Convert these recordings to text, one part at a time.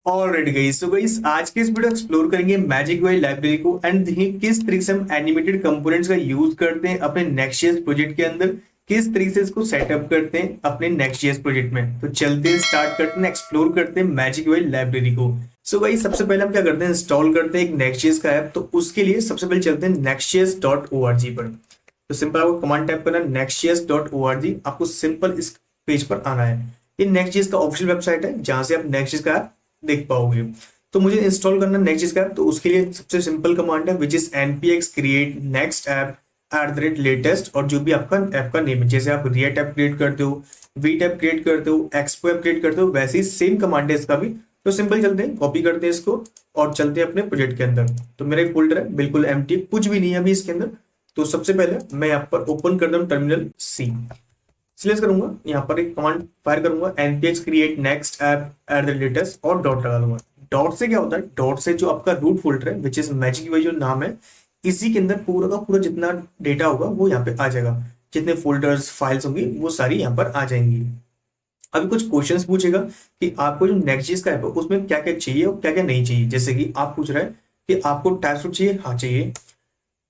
Already गई so guys आज के इस वीडियो एक्सप्लोर करेंगे मैजिक UI लाइब्रेरी को एंड देखिए किस तरीके से हम एनिमेटेड कंपोनेंट्स का यूज करते हैं अपने नेक्स्ट.जेएस प्रोजेक्ट के अंदर, किस तरीके से इसको सेटअप करते हैं अपने नेक्स्ट.जेएस प्रोजेक्ट में। तो चलते हैं, स्टार्ट करते हैं, एक्सप्लोर करते हैं मैजिक UI लाइब्रेरी को। सो गाइस सबसे पहले हम क्या करते हैं, इंस्टॉल करते हैं एक नेक्स्ट.जेएस का ऐप। तो उसके लिए सबसे पहले चलते हैं nextjs.org पर। तो सिंपल आपको कमांड टाइप करना है nextjs.org। आपको सिंपल इस पेज पर आना है। ये नेक्स्ट.जेएस का ऑफिशियल वेबसाइट है जहां से आप नेक्स्ट.जेएस का ऐप देख पाओगे। तो मुझे इंस्टॉल करना नेक्स्ट.जेएस का ऐप। तो उसके लिए सबसे सिंपल कमांड है विच is npx create next app @latest और जो भी आपका ऐप का नेम है, जैसे आप रिएक्ट ऐप क्रिएट करते हो, वीट ऐप क्रिएट करते हो, एक्सपो ऐप क्रिएट करते हो, वैसे ही सेम कमांड है इसका भी। तो सिंपल चलते हैं, कॉपी करते हैं इसको और चलते हैं अपने प्रोजेक्ट के अंदर। तो मेरा एक फोल्डर है बिल्कुल एम्प्टी, कुछ भी नहीं है अभी इसके अंदर। तो सबसे पहले मैं यहाँ पर ओपन कर दूँ टर्मिनल सी, सिलेक्ट करूंगा, यहाँ पर एक कमांड फायर करूंगा npx create next app @latest और डॉट लगा दूंगा। डॉट से क्या होता है, डॉट से जो आपका रूट फोल्डर है विच इज मैजिक UI जो नाम है, इसी के अंदर पूरा का पूरा जितना डेटा होगा वो यहाँ पे आ जाएगा। जितने फोल्डर्स फाइल्स होंगी वो सारी यहाँ पर आ जाएंगी। अभी कुछ क्वेश्चंस पूछेगा कि आपको जो नेक्स्ट.जेएस का ऐप है उसमें क्या क्या चाहिए और क्या क्या नहीं चाहिए। जैसे कि आप पूछ रहे हैं कि आपको टाइपस्क्रिप्ट चाहिए, हाँ चाहिए।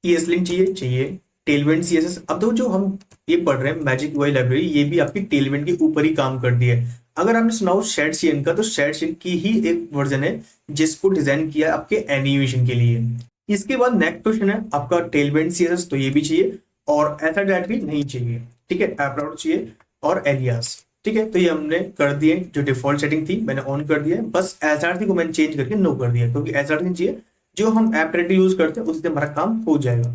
ESLint चाहिए, चाहिए। टेलविंड CSS, अब तो जो हम ये पढ़ रहे हैं मैजिक UI लाइब्रेरी, ये भी आपकी टेलविंड के ऊपर ही काम करती है। अगर आपने सुना हो शेड का, तो शेड की ही एक वर्जन है जिसको डिजाइन किया है आपके एनिमेशन के लिए। इसके बाद नेक्स्ट क्वेश्चन है आपका टेलविंड CSS, तो ये भी चाहिए और ऐसा डायरेक्टली नहीं चाहिए। ठीक है, एप्रोड चाहिए और एलियास। ठीक है, तो ये हमने कर दिए, जो डिफॉल्ट सेटिंग थी मैंने ऑन कर दिया है। बस एसआरसी को मैंने चेंज करके नो कर दिया, क्योंकि एसआरसी नहीं चाहिए। जो हम ऐप डायरेक्टली यूज करते हैं उससे हमारा काम हो जाएगा।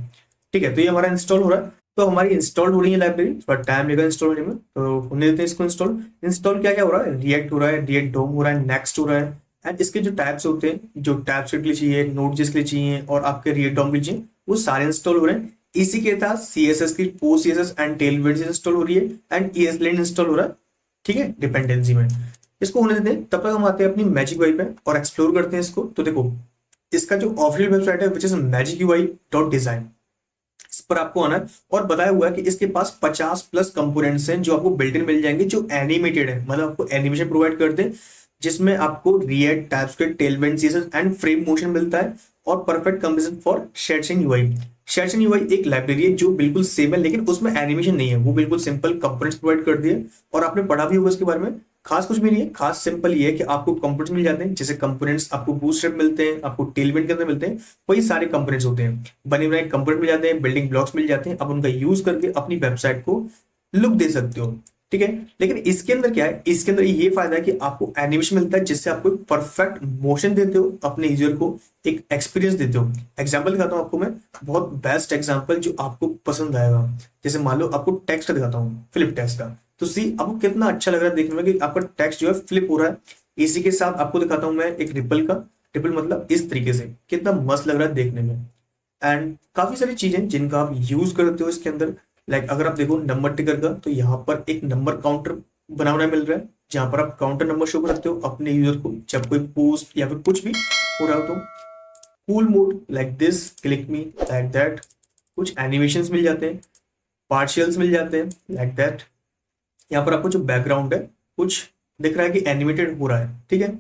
ठीक है, तो ये हमारा इंस्टॉल हो रहा है। तो हमारी इंस्टॉल हो रही है लाइब्रेरी, थोड़ा टाइम लगेगा इंस्टॉल होने में, तो होने देते हैं इसको इंस्टॉल। इंस्टॉल क्या क्या हो रहा है, रिएक्ट हो रहा है, रिएक्ट डोम हो रहा है, नेक्स्ट हो रहा है। एंड इसके जो टैब्स होते हैं, जो टैब्स के लिए चाहिए, नोड.जेएस के लिए चाहिए और आपके रिएक्ट डोम के लिए चाहिए, वो सारे इंस्टॉल हो रहे हैं। इसी के साथ CSS की post CSS and Tailwind install हो रही है एंड ESLint इंस्टॉल हो रहा है। ठीक है, डिपेंडेंसी में इसको होने देते हैं। तब तक हम आते हैं अपनी मैजिक UI पे और एक्सप्लोर करते हैं इसको। तो देखो, इसका जो ऑफिशियल वेबसाइट है विच इज magicui.design, इस पर आपको आना है। और बताया हुआ है कि इसके पास 50+ कंपोनेंट्स हैं जो आपको बिल्ट इन मिल जाएंगे, जो एनिमेटेड है, मतलब आपको एनिमेशन प्रोवाइड करते हैं, जिसमें आपको React, TypeScript, Tailwind CSS and frame motion मिलता है और perfect combination for shadcn UI। Shadcn UI एक लाइब्रेरी है जो बिल्कुल सेम है, लेकिन उसमें एनिमेशन नहीं है, वो बिल्कुल सिंपल कंपोनेंट्स प्रोवाइड कर दिए। और आपने पढ़ा भी होगा इसके बारे में। खास कुछ भी नहीं है, खास सिंपल ये है कि आपको कंपोनेंट्स मिल जाते हैं। जैसे कंपोनेंट्स आपको बूटस्ट्रैप मिलते हैं, आपको टेलविंड के अंदर मिलते हैं, वही सारे कंपोनेंट्स होते हैं। बने बनाए कंपोनेंट मिल जाते हैं, बिल्डिंग ब्लॉक्स मिल जाते हैं, आप उनका यूज करके अपनी वेबसाइट को लुक दे सकते हो। ठीक है, लेकिन इसके अंदर क्या है, इसके अंदर ये फायदा है कि आपको एनिमेशन मिलता है, जिससे आपको परफेक्ट मोशन देते हो, अपने यूजर को एक एक्सपीरियंस देते हो। एग्जांपल दिखाता हूं आपको मैं, बहुत बेस्ट एग्जांपल जो आपको पसंद आएगा। जैसे मान लो आपको टेक्स्ट दिखाता हूँ, फ्लिप टेक्स्ट का। तो सी आपको कितना अच्छा लग रहा है देखने में कि आपका टेक्स्ट जो है फ्लिप हो रहा है। इसी के साथ आपको दिखाता हूं मैं एक रिपल का। रिपल मतलब इस तरीके से कितना मस्त लग रहा है देखने में। एंड काफी सारी चीजें जिनका आप यूज करते हो इसके अंदर। लाइक अगर आप देखो नंबर टिकर का, तो यहाँ पर एक नंबर काउंटर बना हुआ मिल रहा है, जहां पर आप काउंटर नंबर शो कर सकते हो अपने यूजर को जब कोई पोस्ट या फिर कुछ भी हो रहा हो। तो cool mode like this, click me like that, कुछ एनिमेशंस मिल जाते हैं, पार्शियल्स मिल जाते हैं लाइक दैट। यहाँ पर आपको जो बैकग्राउंड है कुछ दिख रहा है कि एनिमेटेड हो रहा है। ठीक है,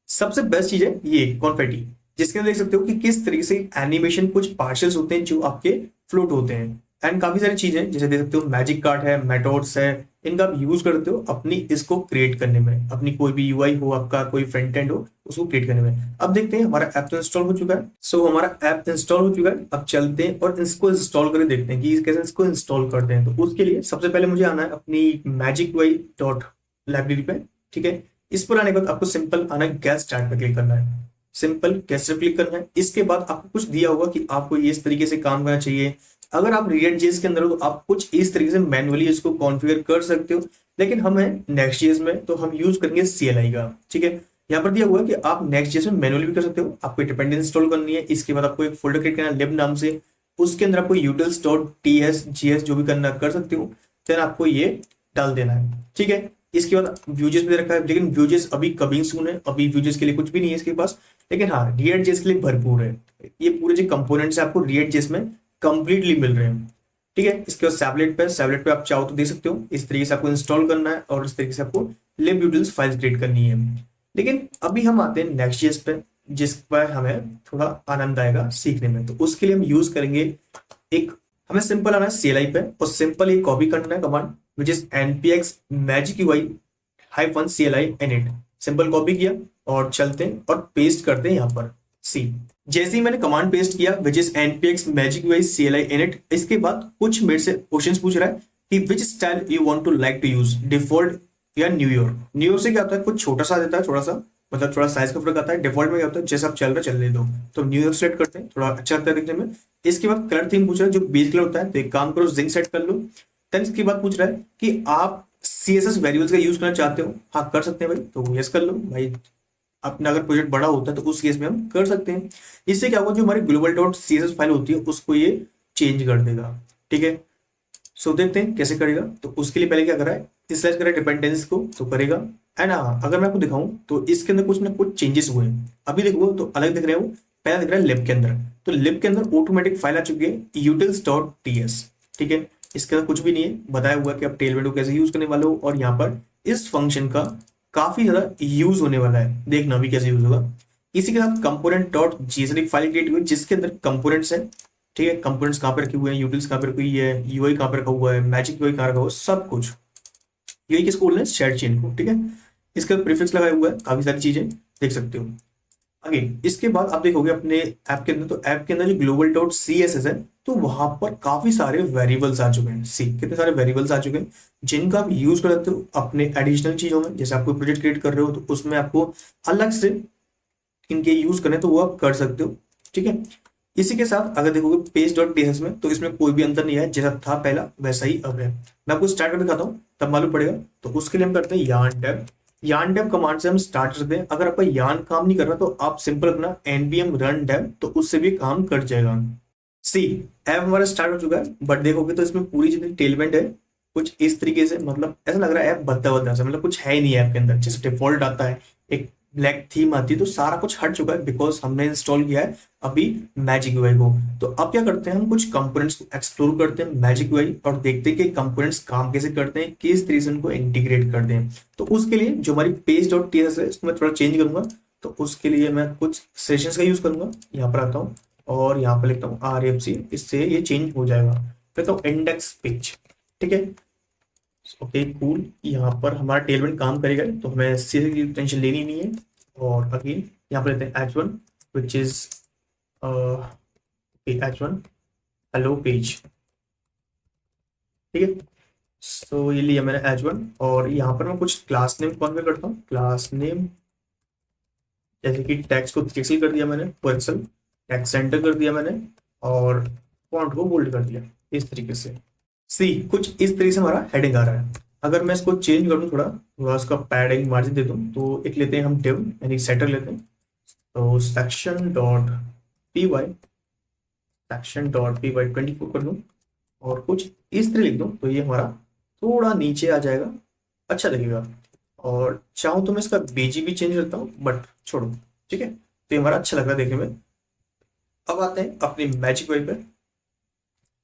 सबसे बेस्ट चीज है ये कॉन्फेटी, जिसके अंदर देख सकते हो कि किस तरीके से एनिमेशन, कुछ पार्शल्स होते हैं जो आपके फ्लोट होते हैं। एंड काफी सारी चीजें जैसे देख सकते हो, मैजिक कार्ड है, मेथड्स है, इनका आप यूज करते हो अपनी इसको क्रिएट करने में, अपनी कोई भी UI हो, आपका कोई फ्रंट एंड हो, उसको क्रिएट करने में। अब देखते हैं, हमारा ऐप तो इंस्टॉल हो चुका है। सो हमारा ऐप इंस्टॉल हो चुका है। अब चलते हैं और इसको इंस्टॉल करके देखते हैं कि कैसे इसको इंस्टॉल करते हैं। तो उसके लिए सबसे पहले मुझे आना है अपनी magicui.library पे। ठीक है, इस पर आने के बाद आपको सिंपल आना है, गेट स्टार्ट पे क्लिक करना है। सिंपल गेट पे क्लिक करना है। इसके बाद आपको कुछ दिया होगा कि आपको ये इस तरीके से काम करना चाहिए। अगर आप React.js के अंदर हो तो आप कुछ इस तरीके से मैन्युअली इसको कॉन्फ़िगर कर सकते हो, लेकिन हम है Next.js में तो हम यूज करेंगे CLI का। ठीक है, यहाँ पर दिया हुआ है कि आप Next.js में मैनुअली भी कर सकते हो। आपको डिपेंडेंसी इंस्टॉल करनी है, इसके बाद आपको एक फोल्डर क्रिएट करना है lib नाम से, उसके अंदर आपको utils.ts.js जो भी करना कर सकते हो। देन आपको ये डाल देना है। ठीक है, इसके बाद Vue.js भी दे रखा है, लेकिन Vue.js अभी कमिंग सून है, अभी Vue.js के लिए कुछ भी नहीं है इसके पास। लेकिन हाँ, React.js के लिए भरपूर है। ये पूरे जो कंपोनेंट्स है आपको React.js में कंप्लीटली मिल रहे हैं। ठीक है, इसके बाद सैबलेट पे आप चाहो तो दे सकते हो। इस तरीके से आपको इंस्टॉल करना है और इस तरीके से आपको libutils फाइल्स क्रिएट करनी है। लेकिन अभी हम आते हैं नेक्स्ट पे, जिस पर हमें थोड़ा आनंद आएगा सीखने में। तो उसके लिए हम यूज करेंगे एक, हमें सिंपल आना है CLI पे और सिंपल एक कॉपी करना है command which is npx magic ui hyphen CLI init। Simple copy किया और चलते हैं और पेस्ट करते हैं यहाँ पर सी। जैसे ही मैंने कमांड पेस्ट किया विच is npx magic ui CLI init, इसके बाद कुछ मेरे से क्वेश्चंस पूछ रहा है कि which style you want to like to use, default या न्यूयॉर्क। न्यूयॉर्क से क्या होता है, कुछ छोटा सा देता है, थोड़ा सा मतलब थोड़ा साइज का फर्क आता है। डिफॉल्ट में क्या होता है, जैसे आप चल रहे चलने दो। तो न्यूयॉर्क सेलेक्ट करते हैं, थोड़ा अच्छा लगता है देखने में। इसके बाद कलर थीम पूछ रहा है जो बेस कलर होता है, तो एक काम करो जिंक सेट कर लो। देन इसके बाद पूछ रहा है कि आप CSS वेरिएबल्स का यूज करना चाहते हो, हाँ कर सकते हैं भाई, तो यस कर लो भाई। अपना अगर प्रोजेक्ट बड़ा होता है तो उस केस में हम कर सकते हैं। इससे क्या होगा, जो हमारी ग्लोबल डॉट CSS फाइल होती है उसको ये चेंज कर देगा। ठीक है, सो देखते हैं कैसे करेगा। तो उसके लिए पहले क्या करा है, स्लैश करा डिपेंडेंस को तो करेगा। एंड हाँ, अगर मैं आपको दिखाऊं तो इसके अंदर कुछ ना कुछ चेंजेस हुए हैं। अभी देखो तो अलग दिख रहे हो, पहला दिख रहा है लिब के अंदर। तो लिब के अंदर ऑटोमेटिक फाइल आ चुकी है utils.ts। ठीक है, इसके अंदर कुछ भी नहीं है, बताया हुआ कि आप टेलमेंट को कैसे यूज करने वाले हो। और यहाँ पर इस फंक्शन का काफी ज्यादा यूज होने वाला है, देखना अभी कैसे यूज होगा। इसी के साथ component dot JSON file create हुई जिसके अंदर कंपोनेंट्स है। ठीक है, कंपोनेंट्स कहाँ पे रखे हुए हैं, यूटिल्स कहाँ पे रखी हुई है, यूआई कहाँ पे रखा हुआ है, मैजिक यूआई कहाँ रखा हुआ है, सब कुछ। यूआई किसको बोलना है, शेयर चेन को। ठीक है, इसका प्रीफिक्स लगाया हुआ है, काफी सारी चीजें देख सकते हो। आगे इसके बाद आप देखोगे अपने ऐप के अंदर, तो ऐप के अंदर जो ग्लोबल डॉट CSS है, तो वहां पर काफी सारे वेरिएबल्स आ चुके हैं। सी कितने सारे वेरिएबल्स आ चुके हैं जिनका आप यूज कर सकते हो अपने एडिशनल चीजों में। जैसे आप कोई प्रोजेक्ट क्रिएट कर रहे हो तो उसमें आपको अलग से इनके यूज करने, तो वो आप कर सकते हो। ठीक है, इसी के साथ अगर देखोगे पेज डॉट ds में, तो इसमें कोई भी अंतर नहीं है, जैसा था पहला वैसा ही अब है। मैं आपको स्टार्ट कर दिखाता हूँ तब मालूम पड़ेगा। तो उसके लिए हम करते हैं yarn dev। yarn dev command से हम स्टार्ट करते हैं। अगर आपका yarn काम नहीं कर रहा तो आप सिंपल अपना npm run dev, तो उससे भी काम कर जाएगा। सी ऐप हमारा स्टार्ट हो चुका है, बट देखोगे तो इसमें पूरी जितनी टेलमेंट है कुछ इस तरीके से, मतलब ऐसा लग रहा है ऐप बद्दा बद्दा सा, मतलब कुछ है ही नहीं ऐप के अंदर। जैसे डिफॉल्ट आता है, एक ब्लैक थीम आती है, तो सारा कुछ हट चुका है बिकॉज हमने इंस्टॉल किया है अभी मैजिक यूआई को। तो अब क्या करते हैं, हम कुछ कंपोनेंट्स को एक्सप्लोर करते हैं मैजिक यूआई और देखते हैं कि कंपोनेंट्स काम कैसे करते हैं, किस तरीके से उनको इंटीग्रेट करते हैं। तो उसके लिए जो हमारी पेज डॉट टीएस है इसको मैं थोड़ा चेंज करूंगा। तो उसके लिए मैं कुछ सेशंस का यूज करूंगा। यहाँ पर आता हूँ और यहाँ पर लिखता हूँ RFC, इससे ये चेंज हो जाएगा। फिर तो इंडेक्स पेज। ठीक है, ओके कूल। यहाँ पर हमारा टेलमेंट काम करेगा तो हमें सीधे की टेंशन लेनी नहीं है। और अगेन यहाँ पर लेते हैं H1 which is H1 hello page. ठीक है, सो ये लिया मैंने H1 और यहाँ पर मैं कुछ क्लास नेम कॉन्फ़िगर करता हूँ। क्लास नेम जैसे कि टेक्स्ट को पिक्सल कर दिया मैंने, पिक्सल टेक्स्ट सेंटर कर दिया मैंने, और फॉन्ट को बोल्ड कर दिया इस तरीके से। सी कुछ इस तरीके से हमारा हेडिंग आ रहा है। अगर मैं इसको चेंज कर दूं, थोड़ा थोड़ा उसका पैडिंग मार्जिन दे दूं, तो एक लेते हैं हम डिव यानी सेटर लेते हैं। तो section dot P Y, section dot P Y 24 कर दूं और कुछ इस तरह लिख दूं, तो ये हमारा थोड़ा नीचे आ जाएगा, अच्छा लगेगा। और चाहूँ तो मैं इसका बीजीबी चेंज करता हूँ, बट छोड़ो। ठीक है, तो ये हमारा अच्छा लग रहा है देखने में। अब आते हैं अपनी मैजिक वेब पे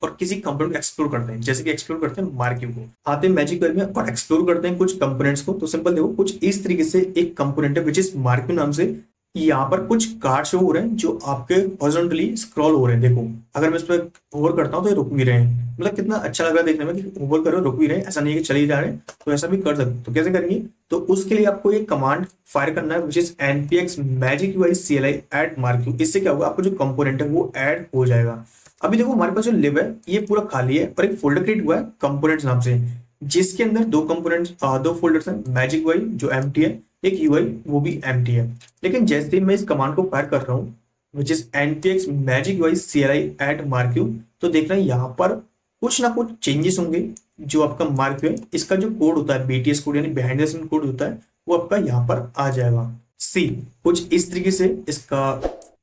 और किसी कंपोनेंट को एक्सप्लोर करते हैं। जैसे कि एक्सप्लोर करते हैं मार्क्यू को, आते हैं मैजिक वेब में और एक्सप्लोर करते हैं कुछ कंपोनेंट्स को। तो सिंपल देखो कुछ इस तरीके से एक कंपोनेंट है विच इज मार्क्यू नाम से। यहाँ पर कुछ कार्ड शो हो रहे हैं जो आपके हॉरिजॉन्टली स्क्रॉल हो रहे हैं। देखो अगर मैं इस पर ओवर करता हूँ तो ये रुक भी रहे हैं, मतलब कितना अच्छा लग रहा है देखने में कि ओवर करो रुक भी रहे हैं, ऐसा नहीं है कि चले ही जा रहे हैं। तो ऐसा भी कर सकते हो। तो कैसे करेंगे, तो उसके लिए आपको एक कमांड फायर करना है विच is npx magic ui cli add marquee। इससे क्या होगा, आपको जो कंपोनेंट है वो ऐड हो जाएगा। अभी देखो हमारे पास जो लिब है ये पूरा खाली है और एक फोल्डर क्रिएट हुआ है कंपोनेंट्स नाम से, जिसके अंदर दो कंपोनेंट्स दो फोल्डर्स हैं, मैजिक यूआई जो एम्प्टी है, एक यूआई वो भी एम्प्टी है। लेकिन जैसे ही मैं इस कमांड को फायर कर रहा हूँ विच is npx magic ui cli add marquee, तो देख रहे हैं यहाँ पर कुछ ना कुछ चेंजेस होंगे। जो आपका मार्क्यू है इसका जो कोड होता है BTS कोड यानी बिहाइंड द सीन कोड होता है, वो आपका यहाँ पर आ जाएगा। सी कुछ इस तरीके से इसका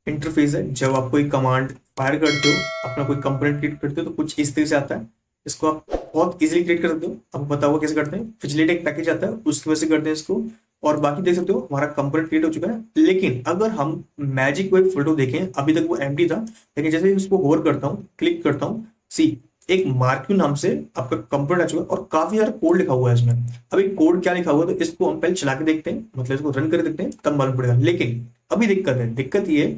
इंटरफेस है। जब आप कोई कमांड फायर करते हो, अपना कोई कंपोनेंट क्रिएट करते हो, तो कुछ इस तरीके से आता है। इसको आप बहुत इजीली क्रिएट कर सकते हो। आपको पता होगा कैसे करते हैं, फिजिलेट एक पैकेज आता है उसकी वजह से करते हैं इसको। और बाकी देख सकते हो हमारा कंपोनेंट क्रिएट हो चुका है। लेकिन अगर हम मैजिक वेब फोल्डर देखें, अभी तक वो एम्प्टी था, लेकिन जैसे इसको होवर करता हूँ, क्लिक करता हूँ, सी एक मार्क्यू नाम से आपका कंपोनेंट आ चुका है और काफी सारा कोड लिखा हुआ है इसमें। अभी कोड क्या लिखा हुआ है तो इसको हम पहले चला के देखते हैं, मतलब इसको रन कर देखते हैं, तब मालूम पड़ेगा। लेकिन अभी दिक्कत है, दिक्कत ये है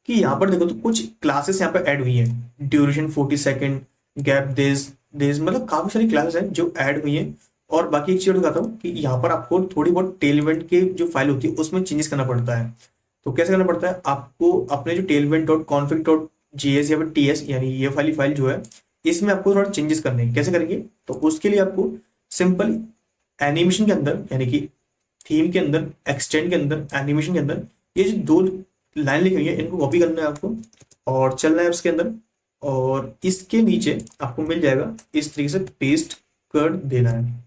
कि यहाँ पर देखो तो कुछ क्लासेस यहाँ पर ऐड हुई है, duration 40 second, gap this this, मतलब काफी सारी क्लासेस हैं जो ऐड हुई हैं। और बाकी एक चीज बताता हूँ कि यहाँ पर आपको थोड़ी बहुत टेलवेंट की जो फाइल होती है उसमें चेंजेस करना पड़ता है। तो कैसे करना पड़ता है, आपको अपने जो टेलवेंट डॉट कॉन्फिग डॉट जीएस या फिर टीएस यानी ये वाली फाइल जो है, इसमें आपको थोड़ा चेंजेस करने हैं। कैसे करेंगे, तो उसके लिए आपको सिंपल एनिमेशन के अंदर यानी कि थीम के अंदर, एक्सटेंड के अंदर, एनिमेशन के अंदर, ये जो दो लाइन लिखी हुई है इनको कॉपी करना है आपको और चलना है उसके अंदर, और इसके नीचे आपको मिल जाएगा, इस तरीके से पेस्ट कर देना है।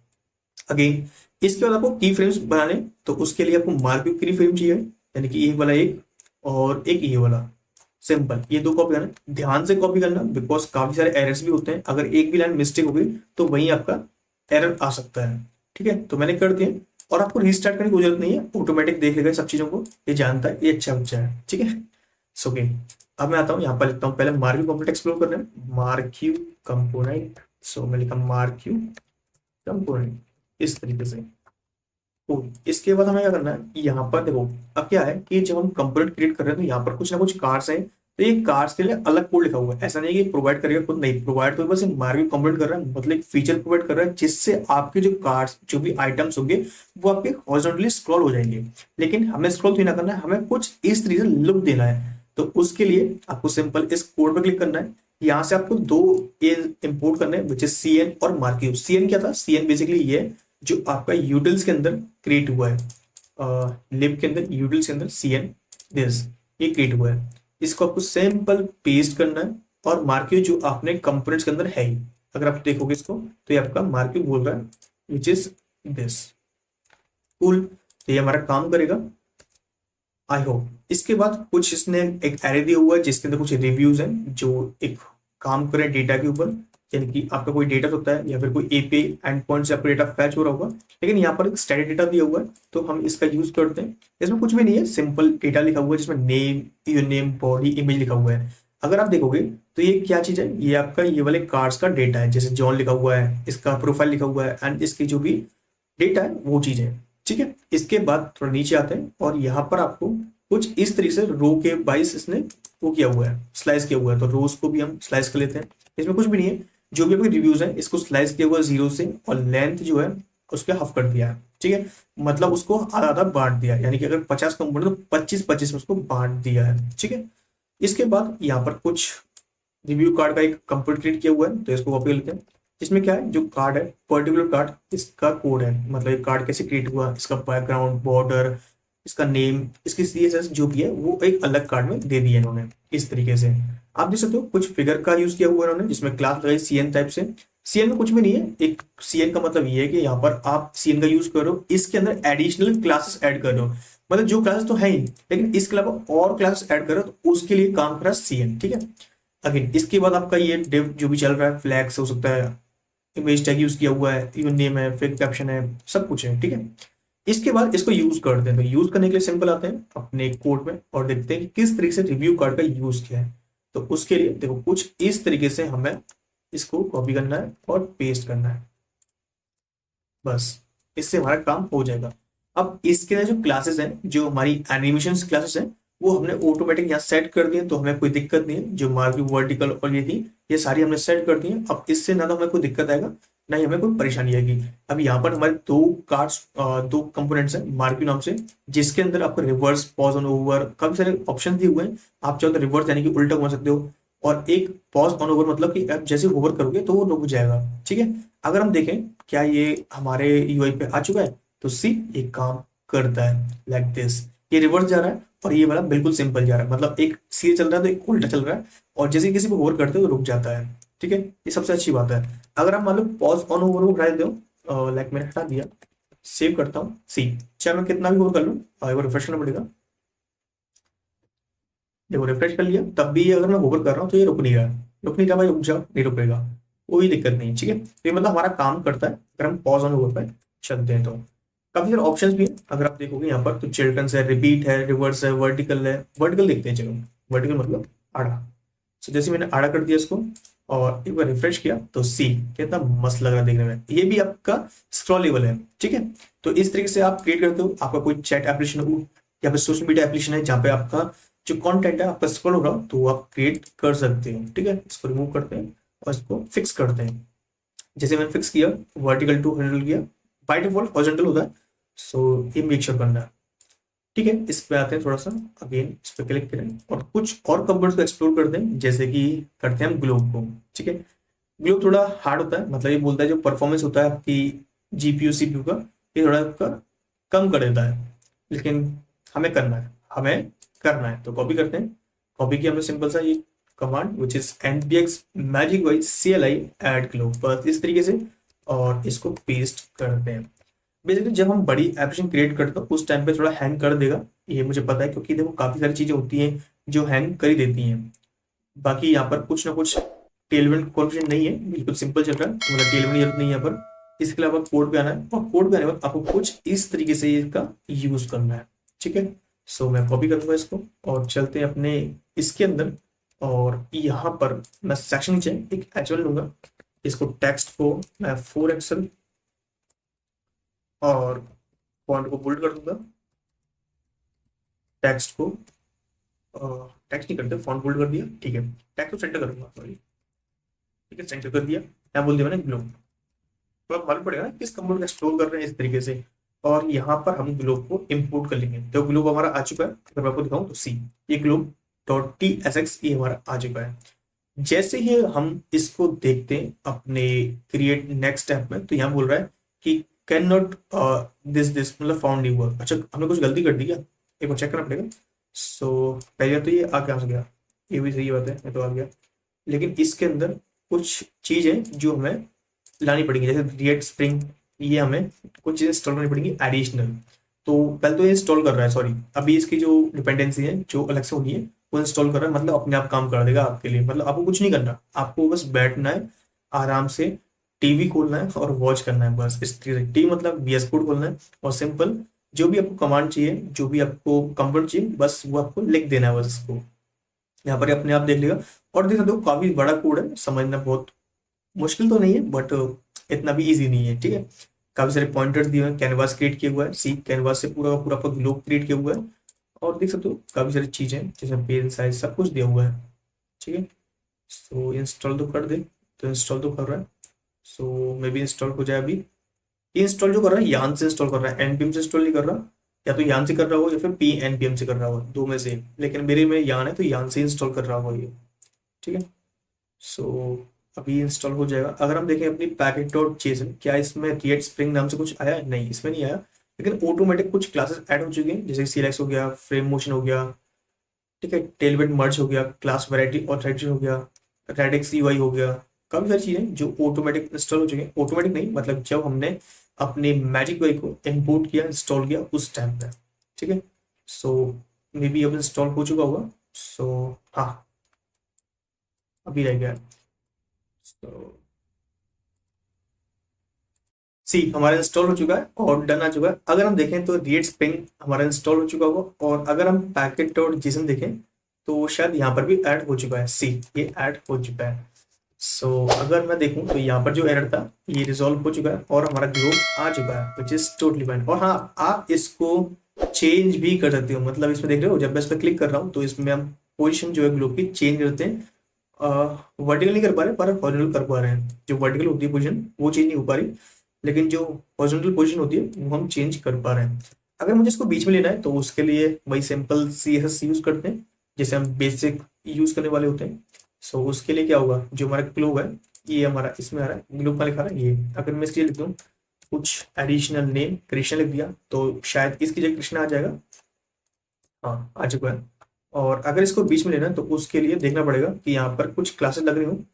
अगेन इसके बाद आपको की फ्रेम्स बनाने, तो उसके लिए आपको मार्कअप की फ्रेम चाहिए, यानी कि ये वाला एक और एक ये वाला, सिंपल ये दो कॉपी करना। ध्यान से कॉपी करना बिकॉज काफी सारे एरर्स भी होते हैं, अगर एक भी लाइन मिस्टेक हो गई तो वहीं आपका एरर आ सकता है। ठीक है, तो मैंने कर दिया और आपको रीस्टार्ट करने की जरूरत नहीं है, ऑटोमेटिक देख लेगा सब चीजों को, ये जानता है, ये अच्छा बच्चा है। ठीक है, सो ओके, अब मैं आता हूँ यहाँ पर लिखता हूँ पहले मार्क्यू कंपोनेंट एक्सप्लोर करना है, मार्क्यू कंपोनेंट। सो मैं लिखा मार्क्यू कंपोनेंट इस तरीके से। इसके बाद हमें क्या करना है, यहाँ पर देखो अब क्या है कि जब हम कंपोनेंट क्रिएट कर रहे हैं तो यहाँ पर कुछ ना कुछ कार्ड्स हैं, तो ये कार्ड्स के लिए अलग कोड लिखा हुआ है। ऐसा नहीं है कि प्रोवाइड करेगा, खुद नहीं प्रोवाइड, तो बस मार्केट कंपोनेंट कर रहा है, मतलब एक फीचर प्रोवाइड कर रहा है जिससे आपके जो कार्ड्स जो भी आइटम्स होंगे वो आपके हॉरिजॉन्टली स्क्रॉल हो जाएंगे। लेकिन हमें स्क्रॉल नहीं करना है, हमें कुछ इस तरीके से लुक देना है। तो उसके लिए आपको सिंपल इस कोड पर क्लिक करना है, यहाँ से आपको दो इंपोर्ट करना है विच इज सीएन और मार्क्यू। सीएन क्या था, सीएन बेसिकली ये जो आपका यूटिल्स के अंदर क्रिएट हुआ है, लिब के अंदर यूटिल्स के अंदर सीएन दिस ये क्रिएट हुआ है, इसको आपको सिंपल पेस्ट करना है। और मार्क्यू जो आपने कंपोनेंट्स के अंदर है ही, अगर आप देखोगे इसको तो ये आपका मार्क्यू बोल रहा है विच इज दिस। कूल, तो ये हमारा काम करेगा आई होप। इसके बाद कुछ इसने एक एरे दिया हुआ है जिसके अंदर कुछ रिव्यूज हैं जो एक काम करें डेटा के ऊपर, यानी कि आपका कोई डेटा होता है या फिर कोई एपीआई एंड पॉइंट से आपका डेटा फैच हो रहा होगा, लेकिन यहाँ पर एक स्टैटिक डेटा दिया हुआ है तो हम इसका यूज करते हैं। इसमें कुछ भी नहीं है, सिंपल डेटा लिखा हुआ है जिसमें name, your name, body, image लिखा हुआ है। अगर आप देखोगे तो ये क्या चीज है, ये आपका ये वाले कार्ड्स का डेटा है, जैसे जॉन लिखा हुआ है, इसका प्रोफाइल लिखा हुआ है एंड इसकी जो भी डेटा है वो चीज है। ठीक है, इसके बाद थोड़ा नीचे आते हैं और यहाँ पर आपको कुछ इस तरीके से रो के वाइज इसने वो किया हुआ है, स्लाइस किया हुआ है, तो रोज को भी हम स्लाइस कर लेते हैं। इसमें कुछ भी नहीं है, जो भी आपके रिव्यूज है इसको स्लाइस किया हुआ जीरो से और लेंथ जो है उसके हाफ कर दिया है। ठीक है, मतलब उसको आधा आधा बांट दिया, यानी कि अगर 50 कंपोनेंट तो 25-25 में उसको बांट दिया है। ठीक है, इसके बाद यहाँ पर कुछ रिव्यू कार्ड का एक कंपोनेंट क्रिएट किया हुआ है, तो इसको कॉपी लेते हैं। इसमें क्या है, जो कार्ड है पर्टिकुलर कार्ड इसका कोड है, मतलब ये कार्ड कैसे क्रिएट हुआ, इसका बैकग्राउंड, बॉर्डर, इसका नेम, इसकी सीएसएस जो भी है वो एक अलग कार्ड में दे दिया इन्होंने। इस तरीके से आप देख सकते हो कुछ फिगर का यूज किया हुआ है इन्होंने, जिसमें क्लास लगाई सीएन टाइप से। सीएन में कुछ भी नहीं है, एक सीएन का मतलब ये है कि यहाँ पर आप सीएन का यूज करो, इसके अंदर एडिशनल क्लासेस ऐड कर दो, मतलब जो क्लासेस तो है ही लेकिन इसके अलावा और क्लासेस ऐड करो, तो उसके लिए काम कर रहा है सीएन। ठीक है, अगेन इसके बाद आपका ये डिव जो भी चल रहा है, फ्लैग्स हो सकता है, इमेज टैग यूज किया हुआ है, इवन नेम है, फिर कैप्शन है, सब कुछ है। ठीक है, इसके बाद इसको यूज करते हैं, तो यूज करने के लिए सिंपल आते हैं अपने कोड में और देखते हैं कि किस तरीके से रिव्यू कार्ड का यूज किया है। तो उसके लिए देखो कुछ इस तरीके से हमें इसको कॉपी करना है और पेस्ट करना है, बस इससे हमारा काम हो जाएगा। अब इसके अंदर जो क्लासेस हैं, जो हमारी एनिमेशन क्लासेस हैं, वो हमने ऑटोमेटिक यहाँ सेट कर दिए, तो हमें कोई दिक्कत नहीं है। जो मार्क्यू वर्टिकल और ये थी, ये सारी हमने सेट कर दी है। अब इससे ना तो हमें कोई दिक्कत आएगा ना ही हमें कोई परेशानी आएगी। अब यहाँ पर हमारे दो कार्ड्स, दो कंपोनेंट्स हैं मार्क्यू नाम से, जिसके अंदर आपको रिवर्स, पॉज ऑन ओवर, काफी सारे ऑप्शन दिए हुए हैं। आप चाहो तो रिवर्स यानी कि उल्टा घुमा सकते हो, और एक पॉज ऑन ओवर मतलब कि आप जैसे होवर करोगे तो वो रुक जाएगा। ठीक है, अगर हम देखें क्या ये हमारे यूआई पे आ चुका है, तो सी ये काम करता है लाइक दिस, ये रिवर्स जा रहा है और ये वाला बिल्कुल सिंपल जा रहा है, मतलब एक सीधे चल रहा है तो एक उल्टा चल रहा है, और जैसे किसी को होवर करते हो तो रुक जाता है। ठीक है, ये सबसे अच्छी बात है। अगर आप मान लो पॉज ऑन ओवर को हटा देते हो, लाइक मैंने हटा दिया, सेव करता हूँ, सी चाहे मैं कितना भी होवर कर लूँ, एक बार रिफ्रेश करना पड़ेगा। देखो रिफ्रेश कर लिया, तब भी अगर मैं होवर कर रहा हूँ तो ये रुक नहीं रहा है, रुक नहीं रहा भाई, रुक जाओ, नहीं रुकेगा, कोई दिक्कत नहीं। ठीक है, तो ये मतलब हमारा काम करता है अगर हम पॉज ऑन होवर पे चलते हैं। तो काफी सारे ऑप्शंस भी हैं, अगर आप देखोगे यहाँ पर तो चिल्ड्रंस है, रिपीट है, रिवर्स है, वर्टिकल है। वर्टिकल देखते हैं, चलो वर्टिकल मतलब आड़ा। सो जैसे मैंने आड़ा कर दिया इसको, और एक बार रिफ्रेश किया तो सी, कितना मस्त लग रहा है देखने में। ये भी आपका स्क्रॉलेबल है, ठीक है। तो इस तरीके से आप क्रिएट करते हो। आपका कोई चैट एप्लीकेशन हो या फिर सोशल मीडिया एप्लीकेशन है जहाँ पे आपका जो कंटेंट है आपका स्क्रॉल हो रहा हो, तो आप क्रिएट कर सकते हो, ठीक है। इसको रिमूव करते हैं और इसको फिक्स करते हैं। जैसे मैंने फिक्स किया, वर्टिकल टू हॉरिजॉन्टल किया, बाय डिफॉल्ट हॉरिजॉन्टल होता है, सो ये मेक श्योर करना है, ठीक है। इस पे आते हैं थोड़ा सा, अगेन इस पे क्लिक करें और कुछ और कंपोनेंट्स को एक्सप्लोर करते हैं, जैसे कि करते हैं हम ग्लोब को, ठीक है। ग्लोब थोड़ा हार्ड होता है, मतलब ये बोलता है जो परफॉर्मेंस होता है आपकी जीपीयू सीपीयू का, ये थोड़ा आपका कम कर देता है, लेकिन हमें करना है, हमें करना है। तो कॉपी करते हैं। कॉपी किया हमने सिंपल सा ये command which is npx magic Y CLI add globe, बस इस तरीके से, और इसको पेस्ट करते हैं। बेसिकली जब हम बड़ी एप्लीकेशन क्रिएट करते हैं उस टाइम पे थोड़ा हैंग कर देगा, ये मुझे पता है, क्योंकि देखो काफी सारी चीजें होती हैं जो हैंग कर ही देती हैं। बाकी यहाँ पर कुछ ना कुछ टेलमेंट कॉन्फ़िगरेशन नहीं है, बिल्कुल सिंपल चल रहा है, तो मतलब टेलमेंट की जरूरत नहीं है यहाँ पर। इसके अलावा कोड पे आना है, और कोड पे आने के बाद आपको कुछ इस तरीके से इसका यूज करना है, ठीक है। सो मैं कॉपी करूंगा इसको और चलते हैं अपने इसके अंदर, और यहाँ पर मैं सेक्शन नीचे एक एच1 लूंगा, इसको टेक्स्ट को मैं 4 एक्सल और फॉन्ट को बोल्ड कर दूंगा। टेक्स्ट को टेक्स्ट नहीं करते, फॉन्ट बोल्ड कर दिया, ठीक है। टेक्स्ट को सेंटर करूंगा, सॉरी, ठीक है, सेंटर कर दिया। क्या बोल दिया मैंने, ग्लोब। तो अब मालूम पड़ेगा ना किस कंपोनेंट को एक्सप्लोर कर रहे हैं इस तरीके से। और यहाँ पर हम ग्लोब को इंपोर्ट कर लेंगे, तो ग्लोब हमारा आ चुका है। अगर मैं आपको दिखाऊं तो सी, ये ग्लोब डॉट TSX ये हमारा आ चुका है। जैसे ही हम इसको देखते हैं अपने क्रिएट नेक्स्ट स्टेप में, तो यहाँ बोल रहा है कि कैन नॉट दिस मतलब फाउंड यूर। अच्छा, हमने कुछ गलती कर दी क्या, एक बार चेक करना पड़ेगा। सो पहले तो ये आ गया, ये भी सही बात है, ये तो आ गया, लेकिन इसके अंदर कुछ चीज है जो हमें लानी पड़ेगी, जैसे रिएक्ट स्प्रिंग, ये हमें कुछ चीज़ इंस्टॉल करनी पड़ेगी एडिशनल। तो पहले तो ये इंस्टॉल कर रहा है, सॉरी, अभी इसकी जो डिपेंडेंसी है जो अलग से होनी है वो इंस्टॉल कर रहा है, मतलब अपने आप काम कर देगा आपके लिए, मतलब आपको कुछ नहीं करना, आपको बस बैठना है आराम से, टीवी खोलना है और वॉच करना है, बस इस तरीके से। टी मतलब VS कोड खोलना है और सिंपल जो भी आपको कमांड चाहिए, जो भी आपको कंपोनेंट चाहिए, बस वो आपको लिख देना है, बस इसको यहाँ पर अपने आप देख लेगा। और देख सकते हो काफी बड़ा कोड है, समझना बहुत मुश्किल तो नहीं है, बट इतना भी इजी नहीं है, ठीक है। काफी सारे पॉइंटर्स दिए हुए हैं, कैनवास क्रिएट किया हुआ है, सी कैनवास से पूरा का पूरा आपका ग्लोब क्रिएट किया हुआ है। और देख सकते हो काफी सारी चीजें जैसे पेन साइज सब कुछ दिया हुआ है, ठीक है। सो इंस्टॉल तो कर दे, तो इंस्टॉल तो कर रहा है, सो मे बी इंस्टॉल हो जाए अभी। ये इंस्टॉल जो कर रहा है यान से इंस्टॉल कर रहा है, एनपीएम से इंस्टॉल नहीं कर रहा, या तो यान से कर रहा हो या फिर PNPM से कर रहा हो, दो में से एक। लेकिन मेरे में यान है तो यान से इंस्टॉल कर रहा हो ये, ठीक है। सो अभी इंस्टॉल हो जाएगा। अगर हम देखें अपनी पैकेट डॉट जेसन, क्या इसमें रिएक्ट स्प्रिंग नाम से कुछ आया, नहीं इसमें नहीं आया, लेकिन ऑटोमेटिक कुछ क्लासेस ऐड हो चुकी हैं, जैसे सीलेक्स हो गया, फ्रेम मोशन हो गया, ठीक है, टेलवेट मर्ज हो गया, क्लास वैरायटी ऑथराइजेशन हो गया, रेडिक्स UI हो गया। काफी सारी चीजें जो ऑटोमेटिक इंस्टॉल हो चुकी हैं, ऑटोमेटिक नहीं मतलब जब हमने अपने मैजिक वाई को इंपोर्ट किया, इंस्टॉल किया उस टाइम पे, ठीक है। सो मे बी अब इंस्टॉल हो चुका होगा, सो हाँ अभी रह गया। सो सी हमारा इंस्टॉल हो चुका है और डन आ चुका है। अगर हम देखें तो रिएक्ट स्प्रिंग हमारा इंस्टॉल हो चुका होगा, और अगर हम पैकेट डॉट जेसन देखें तो शायद यहाँ पर भी ऐड हो चुका है, सी ये ऐड हो चुका है। सो अगर मैं देखूं तो यहाँ पर जो एरर था ये रिजॉल्व हो चुका है और हमारा ग्लोब आ चुका है, विच इज टोटली फाइन। और हाँ, आप इसको चेंज भी कर सकते हो, मतलब इसमें देख रहे हो जब मैं इस पर क्लिक कर रहा हूँ तो इसमें हम पोजिशन जो है ग्लोब की चेंज करते हैं। वर्टिकल नहीं कर पा रहे पर हॉरिजॉन्टल कर पा रहे हैं, जो वर्टिकल होती है पोजीशन वो चेंज नहीं हो पा रही, लेकिन जो हॉरिजॉन्टल पोजीशन होती है वो हम चेंज कर पा रहे हैं। अगर मुझे इसको बीच में लेना है तो उसके लिए वही सिंपल CSS यूज करते हैं, जैसे हम बेसिक यूज करने वाले होते हैं। सो उसके लिए क्या होगा, जो हमारा ग्लोब है ये हमारा इसमें आ रहा है, ग्लोब का लिखा रहा है ये। अगर मैं इसके लिए लिख दूँ कुछ एडिशनल नेम, कृष्ण लिख दिया तो शायद इसकी जगह कृष्ण आ जाएगा, हाँ आ चुका है। और अगर इसको बीच में लेना है तो उसके लिए देखना पड़ेगा कि यहाँ पर कुछ क्लासेस लग रही हूँ,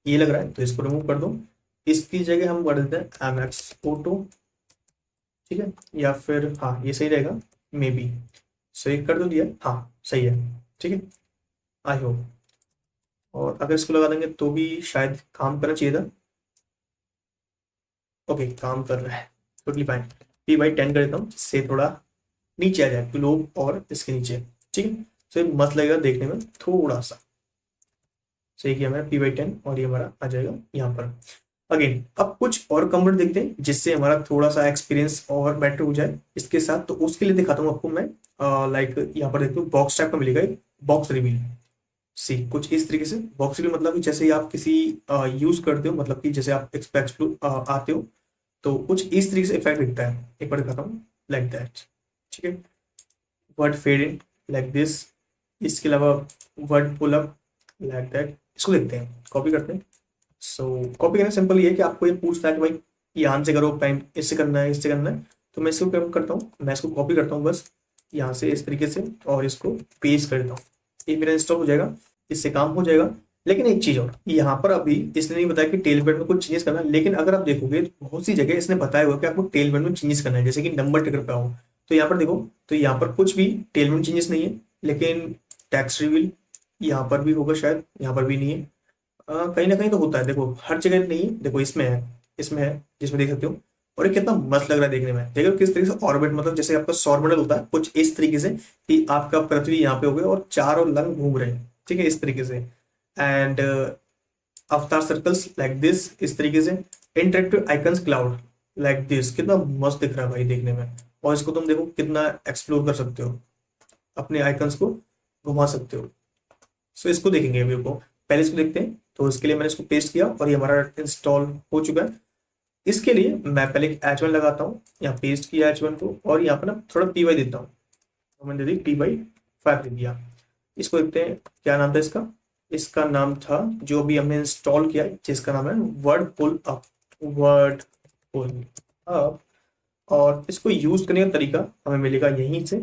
ये लग रहा है तो इसको रिमूव कर दो। इसकी जगह हम कर देते हैं MX फोटो, ठीक है, या फिर हाँ ये सही रहेगा मे बी। सही कर दो दिया, हाँ सही है, ठीक है, आई होप। और अगर इसको लगा देंगे तो भी शायद काम करना चाहिए था। ओके काम कर रहा है, टोटली फाइन। P/10 कर देता हूँ जिससे थोड़ा नीचे आ जाए ग्लोब और इसके नीचे, ठीक है। तो ये मस्त लगेगा देखने में थोड़ा सा, सही किया मैंने P/10 और ये हमारा आ जाएगा यहाँ पर। अगेन अब कुछ और कंपोनेंट देखते हैं जिससे हमारा थोड़ा सा एक्सपीरियंस और बेटर हो जाए इसके साथ। तो उसके लिए दिखाता हूँ आपको मैं, लाइक यहाँ पर देखते हो बॉक्स टाइप का मिलेगा, बॉक्स रिवील। सी कुछ इस तरीके से बॉक्स रिवील, मतलब कि जैसे ही आप किसी यूज करते हो, मतलब कि जैसे आप एक्सपेक्ट आते हो तो कुछ इस तरीके से इफेक्ट दिखता है। एक बार दिखाता हूँ, लाइक दैट। ठीक है, word fade in like this. इसके अलावा word pull up like that. इसको देखते हैं, कॉपी करते हैं। सो कॉपी करना सिंपल ये है कि आपको ये पूछता है कि भाई यहाँ से करो, टाइम इससे करना है, इससे करना है। तो मैं इसको क्या करता हूँ, मैं इसको कॉपी करता हूँ बस यहाँ से इस तरीके से और इसको पेस्ट कर देता हूँ। ये मेरा इंस्टॉल हो जाएगा, इससे काम हो जाएगा। लेकिन एक चीज और, यहाँ पर अभी इसने नहीं बताया कि टेलबेड में कुछ चेंजेस करना है, लेकिन अगर आप देखोगे तो बहुत सी जगह इसने बताया हुआ कि आपको टेलबेड में चेंजेस करना है, जैसे कि नंबर ट्रिगर पे आओ तो यहाँ पर देखो, तो यहाँ पर कुछ भी टेलबेड चेंजेस नहीं है। लेकिन टैक्स रिवील यहाँ पर भी होगा शायद, यहाँ पर भी नहीं है। कहीं ना कहीं तो होता है, देखो हर जगह नहीं है। देखो इसमें है, इसमें है, जिसमें देख सकते हो। और ये कितना मस्त लग रहा है देखने में। देखो किस तरीके से ऑर्बिट, मतलब जैसे आपका सौर मंडल होता है कुछ इस तरीके से कि आपका पृथ्वी यहाँ पे हो गया और चारों लंग घूम रहे हैं। ठीक है, इस तरीके से। एंड अवतार सर्कल्स लाइक दिस, इस तरीके से। Interactive icons cloud like this, कितना मस्त दिख रहा है भाई देखने में। और इसको तुम देखो कितना एक्सप्लोर कर सकते हो, अपने आइकन्स को घुमा सकते हो। सो इसको देखेंगे अभी को, पहले इसको देखते हैं। तो इसके लिए मैंने इसको पेस्ट किया और ये हमारा इंस्टॉल हो चुका है। इसके लिए मैं पहले एक H1 लगाता हूँ, यहाँ पेस्ट किया H1 को और यहाँ पर ना थोड़ा PY देता हूँ। तो मैंने दे दी PY5 दे दिया। इसको देखते हैं क्या नाम था इसका। इसका नाम था जो भी हमने इंस्टॉल किया है, जिसका नाम है word pull up. Word pull up. और इसको यूज करने का तरीका हमें मिलेगा यहीं से।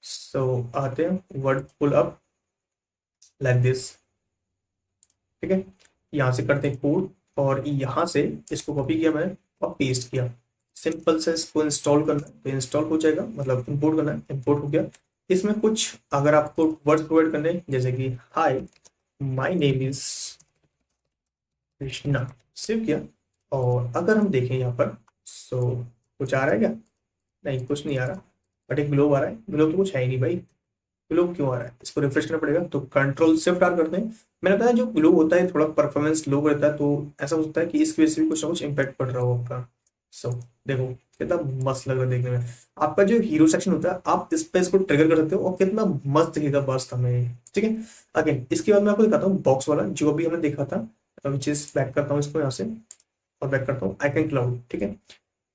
सो आते हैं word pull up like this. ठीक है, यहाँ से करते हैं कोड और यहाँ से इसको कॉपी किया मैंने और पेस्ट किया। सिंपल से इसको इंस्टॉल करना है तो इंस्टॉल हो जाएगा, मतलब इंपोर्ट करना है, इंपोर्ट हो गया। इसमें कुछ अगर आपको वर्ड्स प्रोवाइड करने हैं, जैसे कि hi my name is Krishna, save किया। और अगर हम देखें यहाँ पर, सो कुछ आ रहा है क्या? नहीं, कुछ नहीं आ रहा। बट एक ग्लोब आ रहा है। ग्लोब तो कुछ है ही नहीं भाई, ग्लो क्यों आ रहा है? इसको रिफ्रेश करना पड़ेगा। तो कंट्रोल शिफ्ट आर करते हैं। मैंने बताया जो ग्लो होता है थोड़ा परफॉर्मेंस लो रहता है, तो ऐसा होता है कि इसकी वजह से भी कुछ ना कुछ इम्पैक्ट पड़ रहा हो आपका। सो देखो कितना मस्त लग रहा है देखने में। आपका जो हीरो सेक्शन होता है आप इस पे इसको ट्रिगर कर सकते हो और कितना मस्त दिखेगा बस हमें। ठीक है, अगेन इसके बाद मैं आपको दिखाता हूँ बॉक्स वाला जो अभी हमने देखा था, विच इज बैक करता हूँ इसको यहाँ से और बैक करता हूँ आइकन क्लाउड। ठीक है,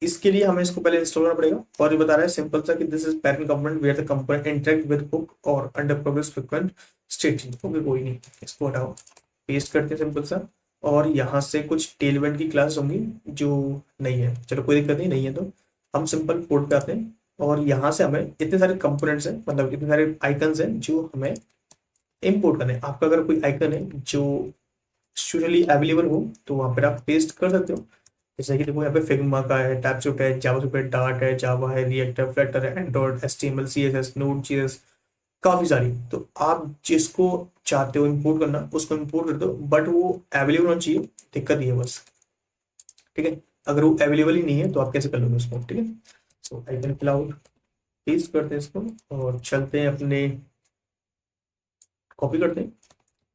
इसके लिए हमें इसको पहले इंस्टॉल करना पड़ेगा। और ये बता रहा है सिंपल सा कि this is parent component where the component interact with hook और under progress frequent stating. Okay कोई नहीं, इसको हटाओ, पेस्ट करते हैं सिंपल सा। और यहाँ से कुछ टेलवेंट की क्लास होंगी जो नहीं है, चलो कोई दिक्कत नहीं, नहीं है तो हम सिंपल कोड पे आते हैं। और यहाँ से हमें इतने सारे कंपोनेंट्स हैं, मतलब इतने सारे आइकन्स हैं जो हमें इम्पोर्ट करने हैं। आपका अगर कोई आइकन है जो यूजुअली अवेलेबल हो तो वहाँ पर आप पेस्ट कर सकते हो। जैसे कि देखो यहाँ पे फिग्मा का है, टाइपस्क्रिप्ट है, जावास्क्रिप्ट है, डार्ट है, जावा है, रिएक्ट है, फ्लटर है, Android, HTML, CSS, node, JS, काफी सारी। तो आप जिसको चाहते हो इंपोर्ट करना उसको इंपोर्ट कर दो, बट वो अवेलेबल होना चाहिए। दिक्कत ये है बस। ठीक है, अगर वो अवेलेबल ही नहीं है तो आप कैसे कर लोगे उसको? ठीक है, सो आइकन क्लाउड पेस्ट करते हैं इसको और चलते हैं अपने, कॉपी करते हैं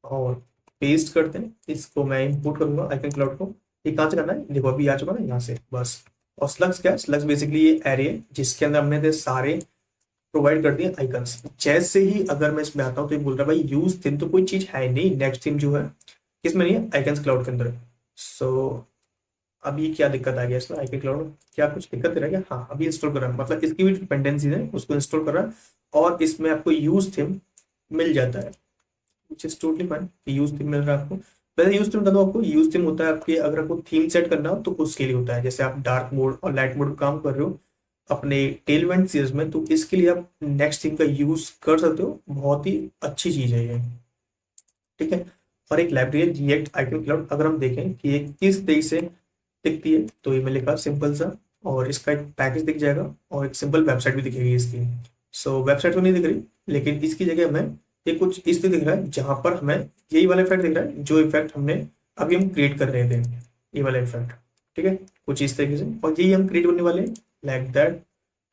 और पेस्ट करते हैं। इसको मैं इंपोर्ट करूंगा आइकन क्लाउड को। ये कहाँ से करना है? देखो अभी आ चुका ना यहाँ से बस। और स्लग्स क्या है? स्लग्स बेसिकली ये एरे है जिसके अंदर हमने ये सारे प्रोवाइड कर दिए आइकन्स। जैसे ही अगर मैं इसमें आता हूँ तो ये बोल रहा है भाई यूज थीम, तो कोई चीज है नहीं, नेक्स्ट थीम जो है किसमें नहीं है? आइकन्स क्लाउड के अंदर। सो अभी क्या दिक्कत आ गया इसमें? आइकन क्लाउड क्या कुछ दिक्कत दे रहा है क्या? हाँ अभी इंस्टॉल कर रहा है, मतलब इसकी भी डिपेंडेंसीज है उसको इंस्टॉल कर रहा है। और इसमें आपको यूज थीम मिल जाता है, which is totally fine। Use theme मिल रहा है आपको। वैसे यूज थीम बता दो आपको, यूज थीम होता है आपके अगर आपको थीम सेट करना हो तो उसके लिए होता है। जैसे आप डार्क मोड और लाइट मोड काम कर रहे हो अपने टेलवेंट सीरीज में, तो इसके लिए आप नेक्स्ट थीम का यूज कर सकते हो। बहुत ही अच्छी चीज है ये। ठीक है, और एक लाइब्रेरी रिएक्ट आइकन क्लाउड, अगर हम देखें कि ये किस तरीके से दिखती है तो ये मैं लिखा सिंपल सा, और इसका एक पैकेज दिख जाएगा और एक सिंपल वेबसाइट भी दिखेगी इसकी। सो वेबसाइट तो नहीं दिख रही, लेकिन इसकी जगह हमें ये कुछ इस तरह दिख रहा है जहां पर हमें यही वाला इफेक्ट दिख रहा है जो इफेक्ट हमने अभी हम क्रिएट कर रहे थे, ये वाला इफेक्ट। ठीक है, कुछ इस तरीके से, और यही हम क्रिएट करने वाले हैं लाइक दैट।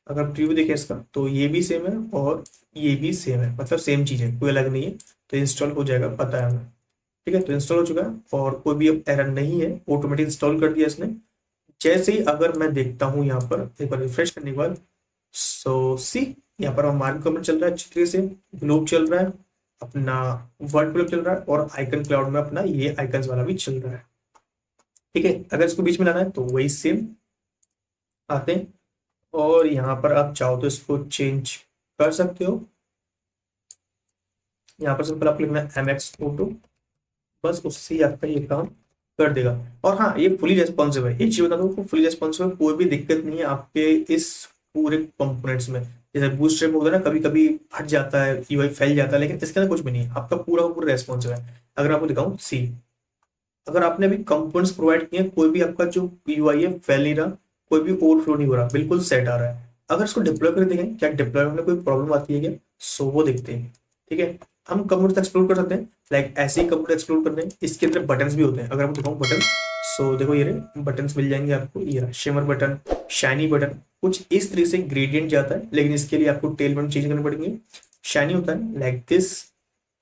अगर प्रीव्यू देखें इसका तो ये भी सेम है और ये भी सेम है, मतलब सेम चीज है, कोई अलग नहीं है। तो इंस्टॉल हो जाएगा, पता है हमें। ठीक है, तो इंस्टॉल हो चुका है और कोई भी अब एरर नहीं है, ऑटोमेटिक इंस्टॉल कर दिया इसने। जैसे ही अगर मैं देखता हूँ यहाँ पर एक बार रिफ्रेश करने के बाद, सो सी यहाँ पर हमारा कमेंट चल रहा है अच्छी तरीके से, ग्लोब चल रहा है अपना, वर्ड ग्लोब चल रहा है और आइकन क्लाउड में अपना ये आइकन्स वाला भी चल रहा है। ठीक है, अगर इसको बीच में लाना है तो वही सेम आते हैं, और यहाँ पर आप चाहो तो इसको चेंज कर सकते हो। यहाँ पर सिंपल आपको लिखना है MX फोटो, बस उससे ही आपका ये काम कर देगा। और हाँ, ये फुली रेस्पॉन्सिव है, एक चीज बता दो, फुली रेस्पॉन्सिव है, कोई भी दिक्कत नहीं है आपके इस पूरे कंपोनेंट्स में। जैसे बूटस्ट्रैप में होता है ना, कभी कभी हट जाता है, यूआई फैल जाता है, लेकिन इसके अंदर कुछ भी नहीं है, आपका पूरा पूरा रेस्पॉन्सिव है। अगर आपको दिखाऊं सी, अगर आपने अभी कंपोनेंट्स प्रोवाइड किए हैं, कोई भी आपका जो यूआई है फैल नहीं रहा, कोई भी ओवरफ्लो नहीं हो रहा, बिल्कुल सेट आ रहा है। अगर इसको डिप्लॉय करके देखें, क्या डिप्लॉयमेंट में कोई प्रॉब्लम आती है क्या, सो वो देखते हैं। ठीक है, हम कंप्यूटर एक्सप्लोर कर सकते हैं, लाइक ऐसे ही कंप्यूटर एक्सप्लोर करते हैं, इसके अंदर बटन्स भी होते हैं। अगर आपको दिखाऊं बटन, सो देखो ये रहे बटन्स मिल जाएंगे आपको, ये शिमर बटन, शाइनी बटन, कुछ इस तरह से ग्रेडियंट जाता है, लेकिन इसके लिए आपको टेल बटन चेंज करने पड़ेंगे। शाइनी होता है लाइक दिस,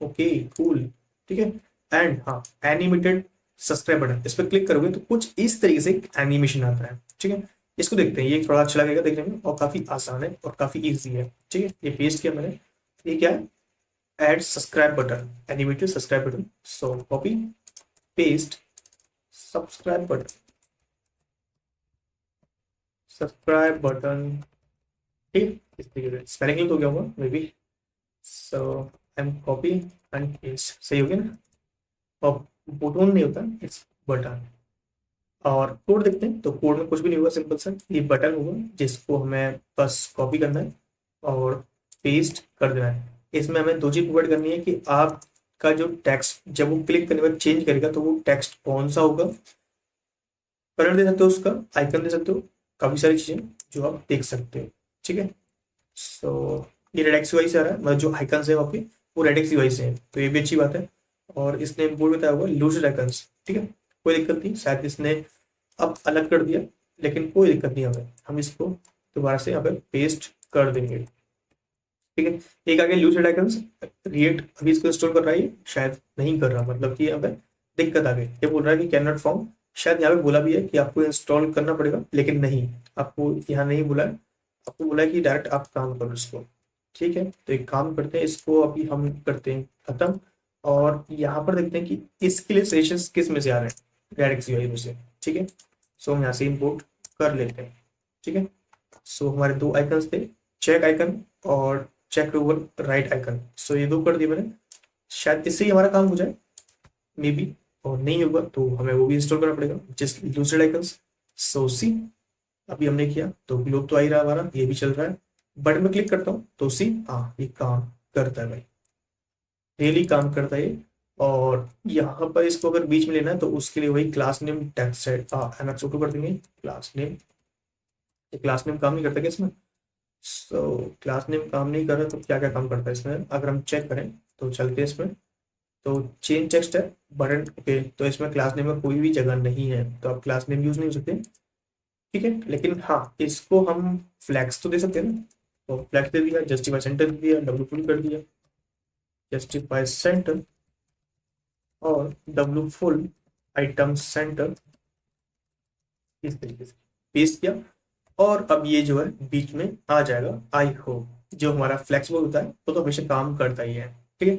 ओके कूल, ठीक है। एंड हाँ, एनिमेटेड सब्सक्राइब बटन, इस पर क्लिक करोगे तो कुछ इस तरीके से एनिमेशन आता है। ठीक है, इसको देखते हैं, ये थोड़ा अच्छा लगेगा देखने में और काफी आसान है और काफी इजी है। ठीक है, ये पेस्ट किया मैंने, ये क्या है, add subscribe button, animated subscribe button, सो copy paste subscribe button, subscribe button. ठीक, इस तरीके से स्पेलिंग तो क्या होगा may be, so I am copy and paste, सही हो गया ना। और बटन नहीं होता, इट्स बटन। और कोड देखते हैं, तो कोड में कुछ भी नहीं होगा, सिंपल सा ये बटन होगा जिसको हमें बस कॉपी करना है और पेस्ट कर देना है। इसमें हमें दो चीज प्रोवाइड करनी है कि आपका जो टेक्स्ट जब वो क्लिक करने के बाद चेंज करेगा तो वो टेक्स्ट कौन सा होगा, कलर दे सकते हो उसका, आइकन दे सकते हो, काफी सारी चीजें जो आप देख सकते हो। ठीक है, सो ये रेडेक्स वाई से आ रहा है, मतलब जो आइकन है आपके वो रेडेक्स वाई से है, तो ये भी अच्छी बात है। और इसने बोर्ड बताया होगा लूज आइकन्स, ठीक है, कोई दिक्कत नहीं, शायद इसने अब अलग कर दिया, लेकिन कोई दिक्कत नहीं हमें, हम इसको दोबारा से यहाँ पे पेस्ट कर देंगे। ठीक है, एक आगे लूज आइकन्स, रिएक्ट अभी इसको इंस्टॉल कर रहा है, शायद नहीं कर रहा, मतलब कि यहाँ पे दिक्कत आ गई, ये बोल रहा है कि कैन नॉट फाउंड। शायद यहाँ पे बोला भी है कि आपको इंस्टॉल करना पड़ेगा, लेकिन नहीं, आपको यहाँ नहीं बोला है, आपको बोला है कि डायरेक्ट आप काम करो इसको। ठीक है, तो एक काम करते हैं, इसको अभी हम करते हैं खत्म, और यहाँ पर देखते हैं कि इसके लिए सेशंस किस में से आ रहे हैं, डायरेक्ट सी में से। ठीक है, सो हम यहाँ से इम्पोर्ट कर लेते हैं। ठीक है, सो हमारे दो आइकन्स थे, चेक आइकन और चेक ओवर राइट आइकन, सो ये दो कर दिए मैंने, शायद इससे ही हमारा काम हो जाए मे बी, और नहीं होगा तो हमें वो भी इंस्टॉल करना पड़ेगा, जस्ट दूसरे आइकन्स। सो सी, अभी हमने किया तो ग्लोब तो आ ही रहा हमारा, ये भी चल रहा है, बटन में क्लिक करता हूँ तो सी, हाँ ये काम करता है भाई, रियली काम करता है ये। और यहाँ पर इसको अगर बीच में लेना है तो उसके लिए वही क्लास नेम टेक्स्ट है, एमएक्स ऑटो कर देंगे, क्लास नेम, ये क्लास नेम काम नहीं करता क्या इसमें, सो क्लास नेम काम नहीं कर रहा तो क्या क्या काम करता है इसमें, अगर हम चेक करें तो चलते हैं इसमें, तो चेंज टेक्स्ट है बटन, ओके, तो इसमें क्लास नेम में कोई भी जगह नहीं है, तो आप क्लास नेम यूज नहीं हो सकते। ठीक है, लेकिन हाँ इसको हम फ्लैक्स तो दे सकते हैं ना, तो फ्लैक्स दे दिया, जस्टिफाई सेंटर दे दिया, डब्ल्यू फुल कर दिया, जस्टिफाई सेंटर और डब्ल्यू फुल आइटम सेंटर, इस तरीके से पेस्ट किया, और अब ये जो है बीच में आ जाएगा। आई होप जो हमारा फ्लेक्सिबल होता है वो तो हमेशा काम करता ही है। ठीक है,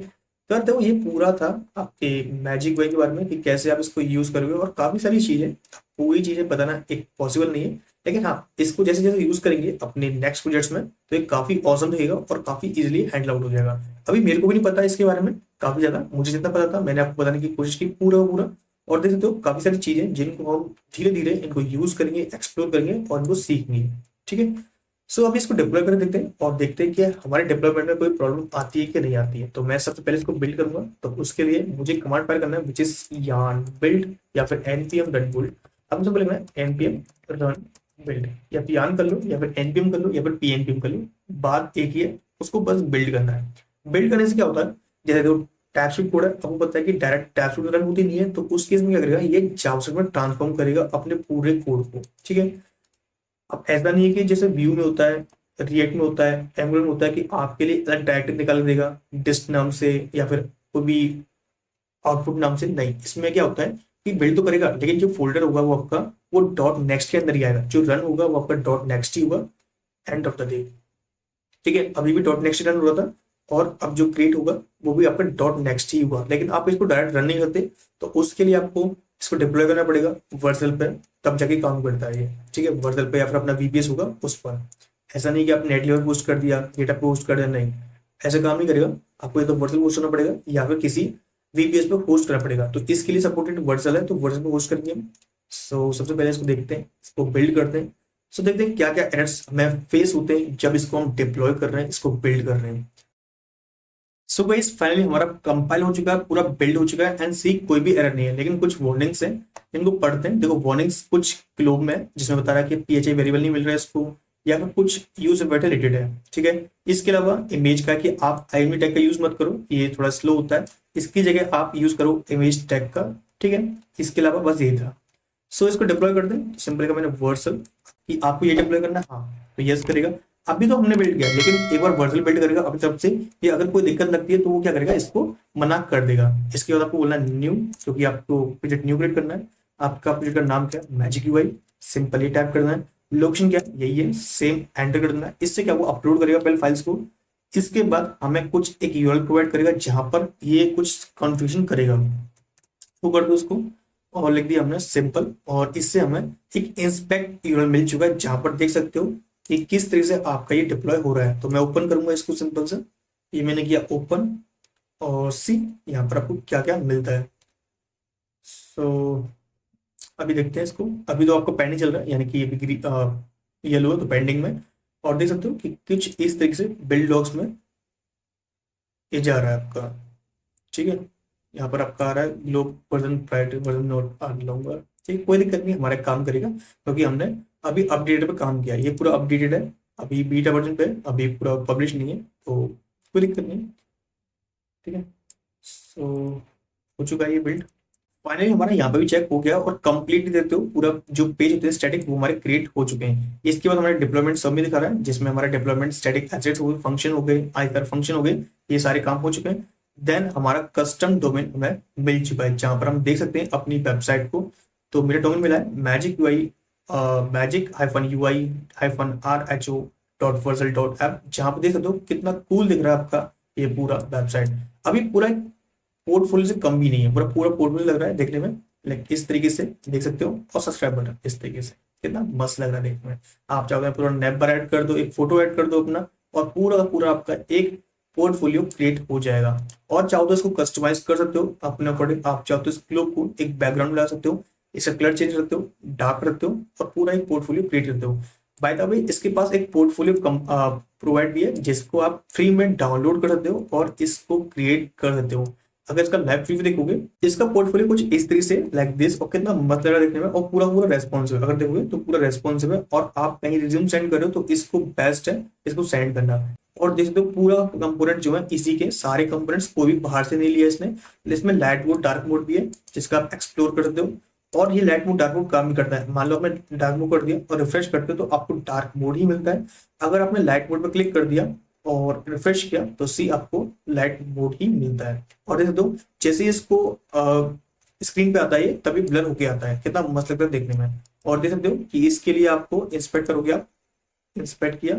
तो यार देखो ये पूरा था आपके मैजिक वे के बारे में कि कैसे आप इसको यूज करोगे, और काफी सारी चीजें, पूरी चीजें बताना एक पॉसिबल नहीं है, लेकिन हाँ इसको जैसे जैसे यूज करेंगे अपने नेक्स्ट प्रोजेक्ट्स में तो ये काफी औसम रहेगा और काफी इजिली हैंडल आउट हो जाएगा। अभी मेरे को भी नहीं पता इसके बारे में काफी ज्यादा, मुझे जितना पता था मैंने आपको बताने की कोशिश की पूरा पूरा, और देख सकते हो काफी सारी चीजें जिनको हम धीरे धीरे इनको यूज करेंगे, एक्सप्लोर करेंगे और इनको सीखेंगे। ठीक है, सो अभी इसको डिप्लॉय करके देखते हैं और देखते हैं कि हमारे डिप्लॉयमेंट में कोई प्रॉब्लम आती है कि नहीं आती है। तो मैं सबसे पहले इसको बिल्ड करूंगा, तो उसके लिए मुझे कमांड फाइल करना है विच इज yarn बिल्ड या फिर npm रन बिल्ड। अब मुझे लिखना है npm रन बिल्ड, या फिर yarn कर लो या फिर npm कर लो या फिर pnpm कर लो, बात एक ही है, उसको बस बिल्ड करना है। बिल्ड करने से क्या होता है, जैसे देखो टैबस्क्रिप्ट कोड है, आपको पता है कि डायरेक्ट टैबस्क्रिप्ट रन होती नहीं है, तो उस केस में क्या करेगा, ये जावास्क्रिप्ट में ट्रांसफॉर्म करेगा अपने पूरे कोड को। ठीक है, अब ऐसा नहीं है कि जैसे व्यू में होता है, रिएक्ट में होता है, एंगुलर में होता है कि आपके लिए अलग डायरेक्टरी निकाल देगा डिस्ट नाम से, या फिर कोई भी आउटपुट नाम से नहीं। इसमें क्या होता है कि बिल्ड तो करेगा लेकिन जो फोल्डर होगा वो आपका वो डॉट नेक्स्ट के अंदर ही आएगा, जो रन होगा वो आपका डॉट नेक्स्ट ही होगा एंड ऑफ द डे। ठीक है, अभी भी डॉट नेक्स्ट रन हो रहा था और अब जो क्रिएट होगा वो भी आपका डॉट नेक्स्ट ही होगा, लेकिन आप इसको डायरेक्ट रन नहीं करते, तो उसके लिए आपको इसको डिप्लॉय करना पड़ेगा वर्सल पे, तब जाके काम करता है ये। ठीक है, वर्सल पे या फिर अपना वीपीएस होगा उस पर। ऐसा नहीं कि आप नेट लेवल पोस्ट कर दिया, गिटहब पे पोस्ट कर दिया, नहीं, ऐसा काम नहीं करेगा। आपको या तो वर्सल पोस्ट करना पड़ेगा या फिर किसी वीपीएस पे होस्ट करना पड़ेगा, तो इसके लिए सपोर्टेड वर्सल है, तो वर्सल पे होस्ट करेंगे हम। सो सबसे पहले इसको देखते हैं, इसको बिल्ड करते हैं। सो देखते हैं क्या क्या एरर्स हमें फेस होते हैं जब इसको हम डिप्लॉय कर रहे हैं, इसको बिल्ड कर रहे हैं। सो गाइस फाइनली हमारा कंपाइल हो चुका है, पूरा बिल्ड हो चुका है एंड सी कोई भी एरर नहीं है, लेकिन कुछ वार्निंग्स हैं इनको पढ़ते हैं। देखो वार्निंग्स कुछ ग्लोब में है, जिसमें बता रहा है कि पीएचआई वेरिएबल नहीं मिल रहा है इसको, या फिर कुछ यूज रिलेटेड है। ठीक है, इसके अलावा इमेज का कि आप आईएमडी टैग का यूज मत करो, ये थोड़ा स्लो होता है, इसकी जगह आप यूज करो इमेज टैग का। ठीक है, इसके अलावा बस यही था। सो इसको डिप्लॉय कर दें, सिंपल का मैंने वर्सल कि आपको ये डिप्लॉय करना है, हाँ तो यस करेगा। अभी तो हमने बिल्ड किया, लेकिन एक बार वर्सल बिल्ड करेगा अपनी तरफ से, ये अगर कोई दिक्कत लगती है तो वो क्या करेगा, इसको मना कर देगा। इसके बाद आपको बोलना न्यू, क्योंकि आपको प्रोजेक्ट न्यू क्रिएट करना है। आपका प्रोजेक्ट का नाम क्या है, मैजिक यूआई, सिंपल ही टाइप करना है। लोकेशन क्या है, यही है, सेम एंटर कर देना है। इससे क्या वो अपलोड करेगा पहले फाइल्स को, इसके बाद हमें कुछ एक यूआरएल प्रोवाइड करेगा जहां पर ये कुछ कॉन्फ़िगरेशन करेगा, वो कर दो उसको, और लिख दिया हमने सिंपल। और इससे हमें एक इंस्पेक्ट यूआरएल मिल चुका है जहां पर देख सकते हो कि किस तरीके से आपका ये डिप्लॉय हो रहा है। तो मैं ओपन करूंगा इसको सिंपल से, ये मैंने किया ओपन, और सी यहाँ पर आपको क्या क्या मिलता है। सो अभी देखते हैं इसको। अभी तो आपको पेंडिंग चल रहा है, यानी कि ये भी येलो है तो पेंडिंग में। और देख सकते हो कि कुछ इस तरीके से बिल्ड लॉग्स में ये जा रहा है आपका। ठीक है, यहाँ पर आपका आ रहा है globe version private version note आ लूंगा। ठीक, कोई दिक्कत नहीं, हमारा काम करेगा क्योंकि हमने अभी अपडेटेड पे काम किया। ये पूरा अपडेटेड है, अभी बीटा वर्जन पे, अभी पूरा पब्लिश नहीं है, तो कोई दिक्कत नहीं। ठीक है, सो हो चुका है ये बिल्ड। फाइनली हमारा यहाँ पे भी चेक हो गया, और कंप्लीट देखते हो पूरा जो पेज होते हैं स्टैटिक वो हमारे क्रिएट हो चुके हैं। इसके बाद हमारे डिप्लॉयमेंट सब में दिखा रहा है, जिसमें हमारा डिप्लॉयमेंट स्टैटिक एसेट्स हो गए, फंक्शन हो गए, आईकर फंक्शन हो गए, ये सारे काम हो चुके हैं। देन हमारा कस्टम डोमेन हमें मिल चुका है, जहां पर हम देख सकते हैं अपनी वेबसाइट को। तो मेरा डोमेन मिला है मैजिक यूआई, magic-ui-rho.versal.app, जहां पर देख सकते हो कितना कूल दिख रहा है आपका ये पूरा वेबसाइट। अभी पूरा पोर्टफोलियो से कम भी नहीं है, पूरा पूरा पोर्टफोलियो लग रहा है देखने में, लाइक इस तरीके से देख सकते हो। और सब्सक्राइब बटन इस तरीके से, कितना मस्त लग रहा है देखने में। आप चाहो तो पूरा नैप बार ऐड कर दो, एक फोटो ऐड कर दो अपना, और पूरा का पूरा आपका एक पोर्टफोलियो क्रिएट हो जाएगा। और चाहो तो इसको कस्टमाइज कर सकते हो अपने अकॉर्डिंग। आप चाहो तो इस लोग को एक बैकग्राउंड ला सकते हो, इसका कलर चेंज करते हो, डार्क रखते हो, और पूरा एक पोर्टफोलियो क्रिएट करते हो। बाय द वे इसके पास एक पोर्टफोलियो प्रोवाइड भी है, जिसको आप फ्री में डाउनलोड कर सकते हो और इसको क्रिएट कर सकते हो। अगर इसका लाइव प्रीव्यू देखोगे, इसका पोर्टफोलियो कुछ इस तरीके से लाइक दिस, और कितना मस्त लग रहा है देखने में, और पूरा पूरा रेस्पॉन्सिव, अगर देखोगे तो पूरा रेस्पॉन्सिव है। और आप कहीं रिज्यूम सेंड कर रहे हो तो इसको बेस्ट है इसको सेंड करना। और देख सकते हो पूरा कंपोनेंट जो है इसी के सारे कंपोनेंट्स, कोई भी बाहर से नहीं लिया इसने। इसमें लाइट मोड डार्क मोड भी है, जिसका आप एक्सप्लोर कर सकते हो। और ये लाइट मोड डार्क मोड काम भी करता है। मान लो आपने डार्क मोड कर दिया और रिफ्रेश करते हो तो आपको डार्क मोड ही मिलता है। अगर आपने लाइट मोड पर क्लिक कर दिया और रिफ्रेश किया तो सी आपको लाइट मोड ही मिलता है। और देख दो जैसे इसको स्क्रीन पे आता है तभी ब्लर होके आता है, कितना मस्त लगता है देखने में। और देख सकते हो कि इसके लिए आपको इंस्पेक्ट करोगे, आप इंस्पेक्ट किया,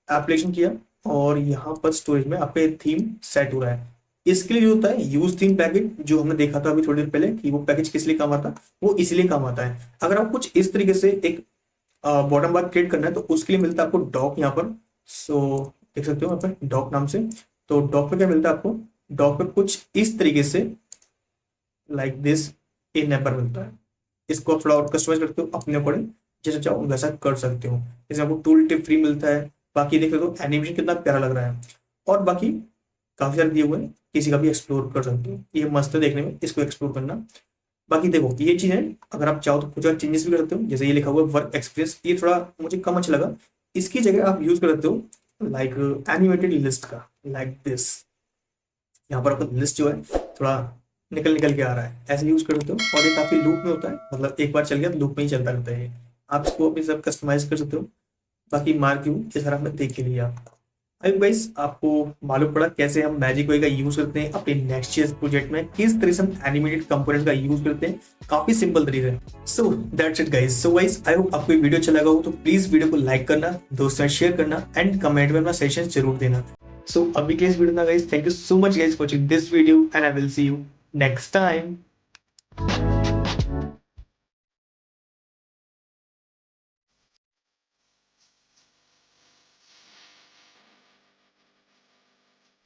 एप्लीकेशन किया, और यहाँ पर स्टोरेज में आपके थीम सेट हो रहा है। इसके लिए होता है यूज थीम पैकेज, जो हमने देखा था अभी थोड़ी देर पहले कि वो पैकेज किस लिए काम आता है, वो इसलिए काम आता है। अगर आप कुछ इस तरीके से एक बॉटम बार क्रिएट करना है तो उसके लिए मिलता है आपको डॉक यहाँ पर। सो देख सकते हो यहाँ पर डॉक नाम से। तो डॉक पे क्या मिलता है आपको, डॉक पे कुछ इस तरीके से लाइक दिस ए नंबर मिलता है। इसको आप थोड़ा और कस्टमाइज करते हो अपने अकॉर्डिंग, जैसे चाहो वैसा कर सकते हो। जैसे आपको टूल टिप फ्री मिलता है। बाकी देख सकते हो एनिमेशन कितना प्यारा लग रहा है, और बाकी काफी सारे दिए हुए हैं, किसी का भी एक्सप्लोर कर सकते हो। ये मस्त है देखने में, इसको एक्सप्लोर करना। बाकी देखो ये चीज है, अगर आप चाहो तो कुछ और चेंजेस भी कर सकते हो। जैसे ये लिखा हुआ है वर्क एक्सपीरियंस, ये थोड़ा मुझे कम अच्छा लगा। इसकी जगह आप यूज कर सकते हो लाइक एनिमेटेड लिस्ट का, लाइक दिस। यहाँ पर आपका लिस्ट जो है थोड़ा निकल निकल के आ रहा है, ऐसे यूज कर सकते हो। और ये काफी लूप में होता है, मतलब एक बार चल गया तो लूप में ही चलता रहता है ये। आप इसको अपने सब कस्टमाइज कर सकते हो। बाकी मार्क यू ये सारा हमने देख के लिया। अब गाइस आपको मालूम पड़ा कैसे हम मैजिक वे का यूज करते हैं अपने नेक्स्ट.js प्रोजेक्ट में, किस तरह से हम एनिमेटेड कंपोनेंट का यूज करते हैं, काफी सिंपल तरीका है। So that's it guys. So guys I hope आपको ये वीडियो अच्छा लगा हो तो प्लीज वीडियो को लाइक करना, दोस्तों शेयर करना एंड कमेंट में अपना सजेशन जरूर देना। सो अभी के इस वीडियो में guys thank you so much guys for watching this video and I will see you next time.